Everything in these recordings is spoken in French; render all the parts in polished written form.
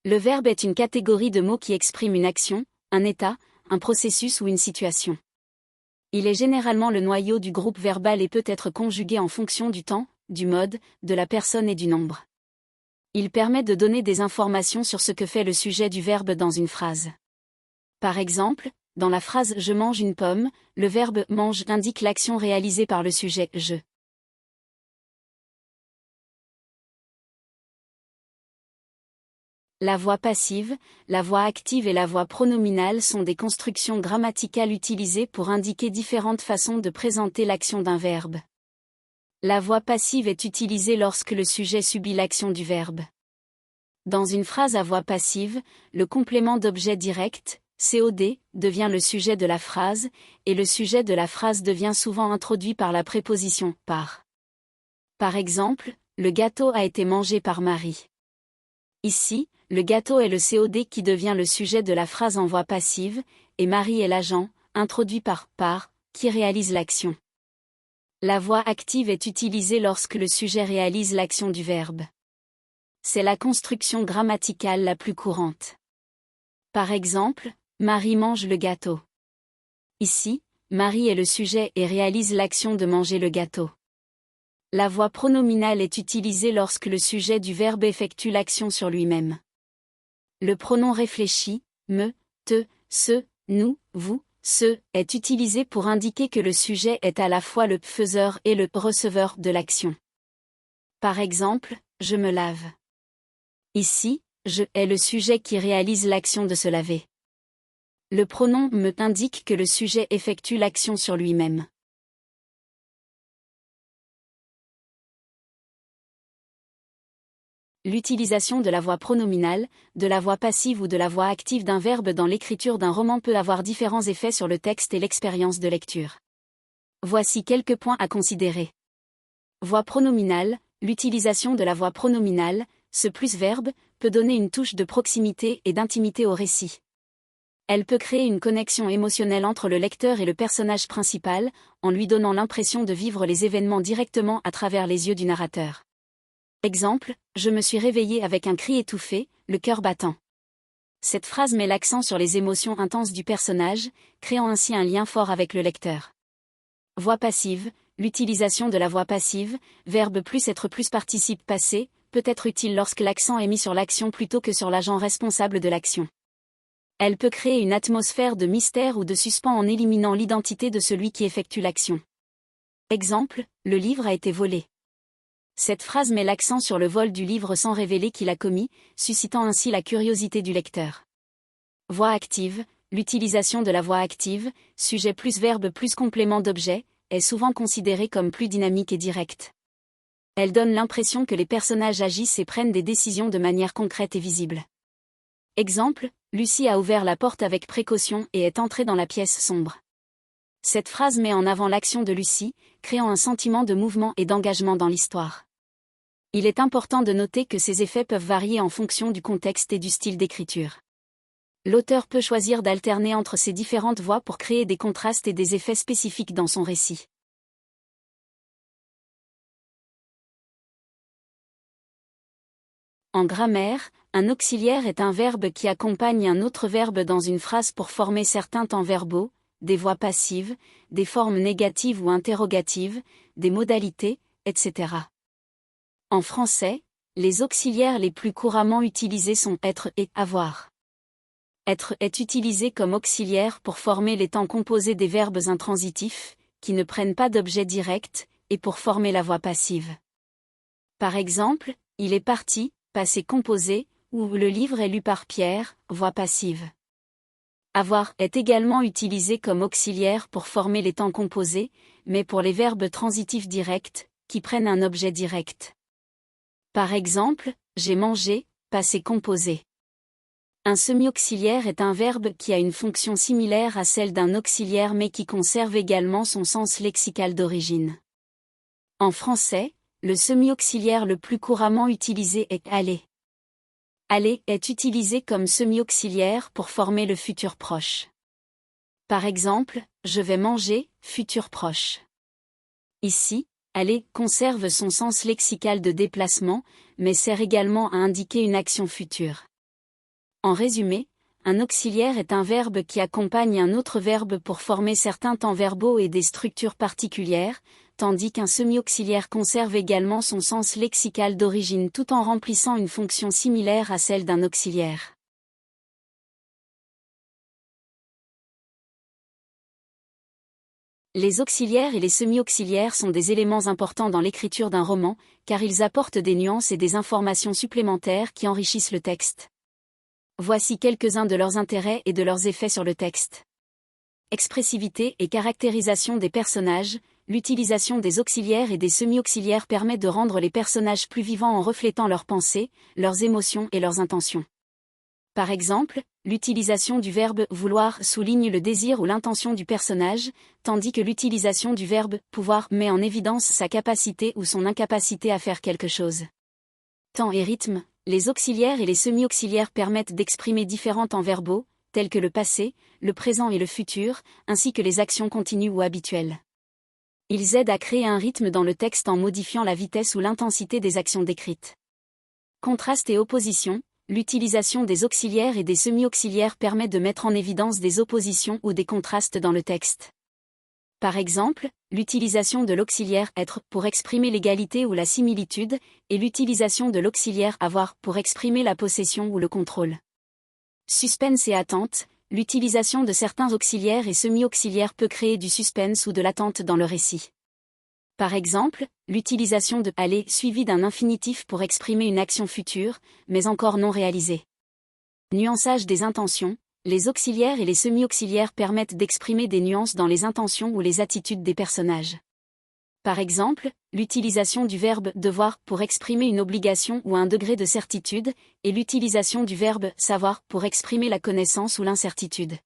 Le verbe est une catégorie de mots qui exprime une action, un état, un processus ou une situation. Il est généralement le noyau du groupe verbal et peut être conjugué en fonction du temps, du mode, de la personne et du nombre. Il permet de donner des informations sur ce que fait le sujet du verbe dans une phrase. Par exemple, dans la phrase « Je mange une pomme », le verbe « mange » indique l'action réalisée par le sujet « je ». La voix passive, la voix active et la voix pronominale sont des constructions grammaticales utilisées pour indiquer différentes façons de présenter l'action d'un verbe. La voix passive est utilisée lorsque le sujet subit l'action du verbe. Dans une phrase à voix passive, le complément d'objet direct, COD, devient le sujet de la phrase, et le sujet de la phrase devient souvent introduit par la préposition « par ». Par exemple, le gâteau a été mangé par Marie. Ici, le gâteau est le COD qui devient le sujet de la phrase en voix passive, et Marie est l'agent, introduit par « qui réalise l'action. La voix active est utilisée lorsque le sujet réalise l'action du verbe. C'est la construction grammaticale la plus courante. Par exemple, Marie mange le gâteau. Ici, Marie est le sujet et réalise l'action de manger le gâteau. La voix pronominale est utilisée lorsque le sujet du verbe effectue l'action sur lui-même. Le pronom réfléchi, me, te, ce, nous, vous, ce, est utilisé pour indiquer que le sujet est à la fois le faiseur et le receveur de l'action. Par exemple, je me lave. Ici, je est le sujet qui réalise l'action de se laver. Le pronom me indique que le sujet effectue l'action sur lui-même. L'utilisation de la voix pronominale, de la voix passive ou de la voix active d'un verbe dans l'écriture d'un roman peut avoir différents effets sur le texte et l'expérience de lecture. Voici quelques points à considérer. Voix pronominale, l'utilisation de la voix pronominale, ce plus verbe, peut donner une touche de proximité et d'intimité au récit. Elle peut créer une connexion émotionnelle entre le lecteur et le personnage principal, en lui donnant l'impression de vivre les événements directement à travers les yeux du narrateur. Exemple, je me suis réveillé avec un cri étouffé, le cœur battant. Cette phrase met l'accent sur les émotions intenses du personnage, créant ainsi un lien fort avec le lecteur. Voix passive, l'utilisation de la voix passive, verbe plus être plus participe passé, peut être utile lorsque l'accent est mis sur l'action plutôt que sur l'agent responsable de l'action. Elle peut créer une atmosphère de mystère ou de suspens en éliminant l'identité de celui qui effectue l'action. Exemple, le livre a été volé. Cette phrase met l'accent sur le vol du livre sans révéler qui l'a commis, suscitant ainsi la curiosité du lecteur. Voix active, l'utilisation de la voix active, sujet plus verbe plus complément d'objet, est souvent considérée comme plus dynamique et directe. Elle donne l'impression que les personnages agissent et prennent des décisions de manière concrète et visible. Exemple, Lucie a ouvert la porte avec précaution et est entrée dans la pièce sombre. Cette phrase met en avant l'action de Lucie, créant un sentiment de mouvement et d'engagement dans l'histoire. Il est important de noter que ces effets peuvent varier en fonction du contexte et du style d'écriture. L'auteur peut choisir d'alterner entre ces différentes voix pour créer des contrastes et des effets spécifiques dans son récit. En grammaire, un auxiliaire est un verbe qui accompagne un autre verbe dans une phrase pour former certains temps verbaux, des voix passives, des formes négatives ou interrogatives, des modalités, etc. En français, les auxiliaires les plus couramment utilisés sont être et avoir. Être est utilisé comme auxiliaire pour former les temps composés des verbes intransitifs, qui ne prennent pas d'objet direct, et pour former la voix passive. Par exemple, il est parti, passé composé, ou le livre est lu par Pierre, voix passive. Avoir est également utilisé comme auxiliaire pour former les temps composés, mais pour les verbes transitifs directs, qui prennent un objet direct. Par exemple, j'ai mangé, passé composé. Un semi-auxiliaire est un verbe qui a une fonction similaire à celle d'un auxiliaire mais qui conserve également son sens lexical d'origine. En français, le semi-auxiliaire le plus couramment utilisé est aller. Aller est utilisé comme semi-auxiliaire pour former le futur proche. Par exemple, je vais manger, futur proche. Ici, aller conserve son sens lexical de déplacement, mais sert également à indiquer une action future. En résumé, un auxiliaire est un verbe qui accompagne un autre verbe pour former certains temps verbaux et des structures particulières, tandis qu'un semi-auxiliaire conserve également son sens lexical d'origine tout en remplissant une fonction similaire à celle d'un auxiliaire. Les auxiliaires et les semi-auxiliaires sont des éléments importants dans l'écriture d'un roman, car ils apportent des nuances et des informations supplémentaires qui enrichissent le texte. Voici quelques-uns de leurs intérêts et de leurs effets sur le texte. Expressivité et caractérisation des personnages. L'utilisation des auxiliaires et des semi-auxiliaires permet de rendre les personnages plus vivants en reflétant leurs pensées, leurs émotions et leurs intentions. Par exemple, l'utilisation du verbe « vouloir » souligne le désir ou l'intention du personnage, tandis que l'utilisation du verbe « pouvoir » met en évidence sa capacité ou son incapacité à faire quelque chose. Temps et rythme. Les auxiliaires et les semi-auxiliaires permettent d'exprimer différents temps verbaux, tels que le passé, le présent et le futur, ainsi que les actions continues ou habituelles. Ils aident à créer un rythme dans le texte en modifiant la vitesse ou l'intensité des actions décrites. Contraste et opposition. L'utilisation des auxiliaires et des semi-auxiliaires permet de mettre en évidence des oppositions ou des contrastes dans le texte. Par exemple, l'utilisation de l'auxiliaire être pour exprimer l'égalité ou la similitude, et l'utilisation de l'auxiliaire avoir pour exprimer la possession ou le contrôle. Suspense et attente. L'utilisation de certains auxiliaires et semi-auxiliaires peut créer du suspense ou de l'attente dans le récit. Par exemple, l'utilisation de « aller » suivi d'un infinitif pour exprimer une action future, mais encore non réalisée. Nuançage des intentions. Les auxiliaires et les semi-auxiliaires permettent d'exprimer des nuances dans les intentions ou les attitudes des personnages. Par exemple, l'utilisation du verbe « devoir » pour exprimer une obligation ou un degré de certitude, et l'utilisation du verbe « savoir » pour exprimer la connaissance ou l'incertitude.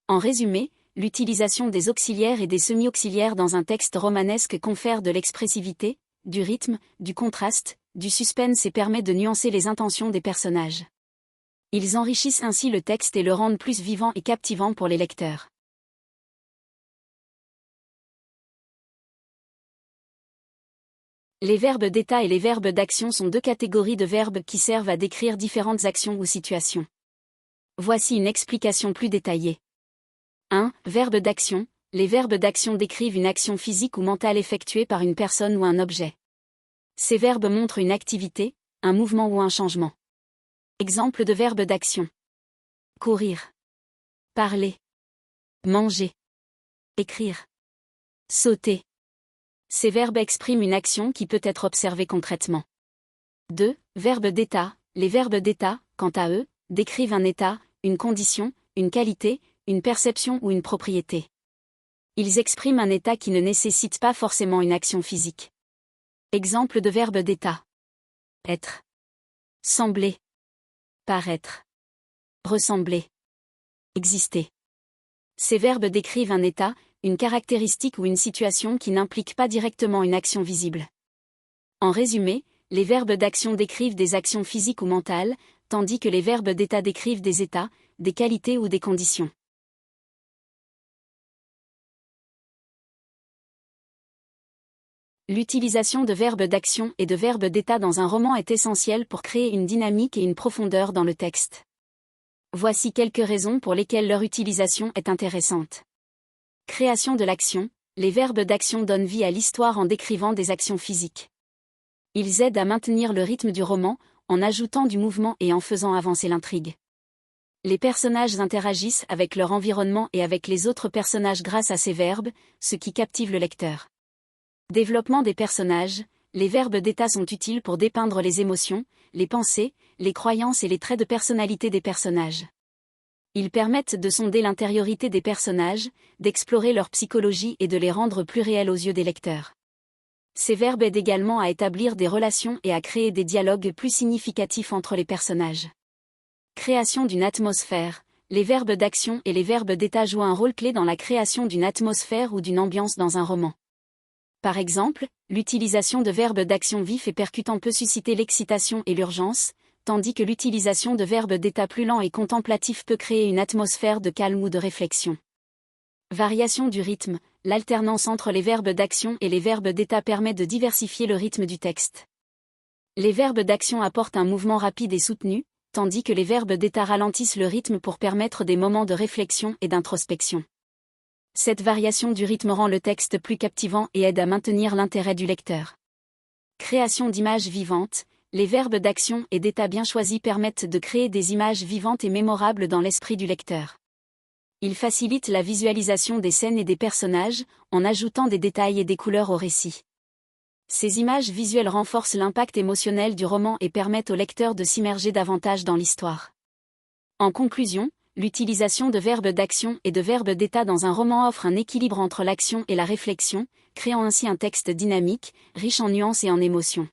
En résumé, l'utilisation des auxiliaires et des semi-auxiliaires dans un texte romanesque confère de l'expressivité, du rythme, du contraste, du suspense et permet de nuancer les intentions des personnages. Ils enrichissent ainsi le texte et le rendent plus vivant et captivant pour les lecteurs. Les verbes d'état et les verbes d'action sont deux catégories de verbes qui servent à décrire différentes actions ou situations. Voici une explication plus détaillée. 1. Verbes d'action. Les verbes d'action décrivent une action physique ou mentale effectuée par une personne ou un objet. Ces verbes montrent une activité, un mouvement ou un changement. Exemple de verbes d'action. Courir. Parler. Manger. Écrire. Sauter. Ces verbes expriment une action qui peut être observée concrètement. 2. Verbes d'état. Les verbes d'état, quant à eux, décrivent un état, une condition, une qualité, une perception ou une propriété. Ils expriment un état qui ne nécessite pas forcément une action physique. Exemple de verbes d'état. Être. Sembler. Paraître. Ressembler. Exister. Ces verbes décrivent un état, une caractéristique ou une situation qui n'implique pas directement une action visible. En résumé, les verbes d'action décrivent des actions physiques ou mentales, tandis que les verbes d'état décrivent des états, des qualités ou des conditions. L'utilisation de verbes d'action et de verbes d'état dans un roman est essentielle pour créer une dynamique et une profondeur dans le texte. Voici quelques raisons pour lesquelles leur utilisation est intéressante. Création de l'action. Les verbes d'action donnent vie à l'histoire en décrivant des actions physiques. Ils aident à maintenir le rythme du roman, en ajoutant du mouvement et en faisant avancer l'intrigue. Les personnages interagissent avec leur environnement et avec les autres personnages grâce à ces verbes, ce qui captive le lecteur. Développement des personnages. Les verbes d'état sont utiles pour dépeindre les émotions, les pensées, les croyances et les traits de personnalité des personnages. Ils permettent de sonder l'intériorité des personnages, d'explorer leur psychologie et de les rendre plus réels aux yeux des lecteurs. Ces verbes aident également à établir des relations et à créer des dialogues plus significatifs entre les personnages. Création d'une atmosphère. Les verbes d'action et les verbes d'état jouent un rôle clé dans la création d'une atmosphère ou d'une ambiance dans un roman. Par exemple, l'utilisation de verbes d'action vifs et percutants peut susciter l'excitation et l'urgence, tandis que l'utilisation de verbes d'état plus lents et contemplatifs peut créer une atmosphère de calme ou de réflexion. Variation du rythme. L'alternance entre les verbes d'action et les verbes d'état permet de diversifier le rythme du texte. Les verbes d'action apportent un mouvement rapide et soutenu, tandis que les verbes d'état ralentissent le rythme pour permettre des moments de réflexion et d'introspection. Cette variation du rythme rend le texte plus captivant et aide à maintenir l'intérêt du lecteur. Création d'images vivantes. Les verbes d'action et d'état bien choisis permettent de créer des images vivantes et mémorables dans l'esprit du lecteur. Ils facilitent la visualisation des scènes et des personnages, en ajoutant des détails et des couleurs au récit. Ces images visuelles renforcent l'impact émotionnel du roman et permettent au lecteur de s'immerger davantage dans l'histoire. En conclusion, l'utilisation de verbes d'action et de verbes d'état dans un roman offre un équilibre entre l'action et la réflexion, créant ainsi un texte dynamique, riche en nuances et en émotions.